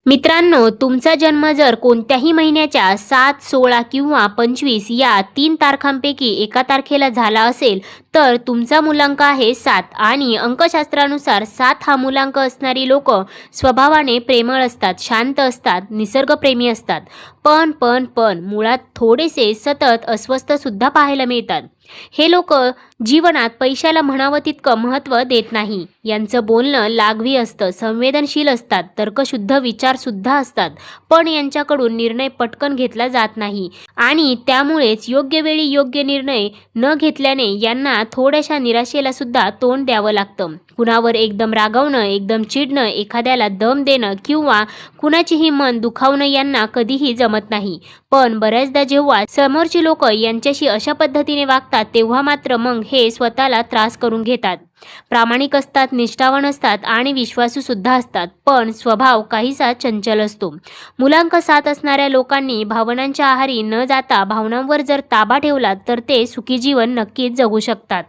मित्रांनो, तुमचा जन्म जर कोणत्याही महिन्याच्या 7, 16 किंवा 25 या 3 तारखांपैकी एका तारखेला झाला असेल तर तुमचा मुलांक आहे 7 आणि अंकशास्त्रानुसार 7 हा मुलांक असणारी लोक स्वभावाने प्रेमळ असतात, शांत असतात, निसर्गप्रेमी असतात. पण मुळात थोडेसे सतत अस्वस्थ सुद्धा पाहायला मिळतात. हे लोक जीवनात पैशाला म्हणावं तितकं महत्त्व देत नाही. यांचं बोलणं लागवी असतं, संवेदनशील असतात, तर्कशुद्ध विचारसुद्धा असतात. पण यांच्याकडून निर्णय पटकन घेतला जात नाही आणि त्यामुळेच योग्य वेळी योग्य निर्णय न घेतल्याने यांना थोड्याशा निराशेला सुद्धा तोंड द्यावं लागतं. कुणावर एकदम रागावणं, एकदम चिडणं, एखाद्याला दम देणं किंवा कुणाचीही मन दुखावणं यांना कधीही जमत नाही. पण बऱ्याचदा जेव्हा समोरची लोक यांच्याशी अशा पद्धतीने वागतात तेव्हा मात्र मग हे स्वतःला त्रास करून घेतात. प्रामाणिक असतात, निष्ठावान असतात आणि विश्वासू सुद्धा असतात, पण स्वभाव काहीसा चंचल असतो. मुलांक 7 असणाऱ्या लोकांनी भावनांच्या आहारी न जाता भावनांवर जर ताबा ठेवला तर ते सुखी जीवन नक्कीच जगू शकतात.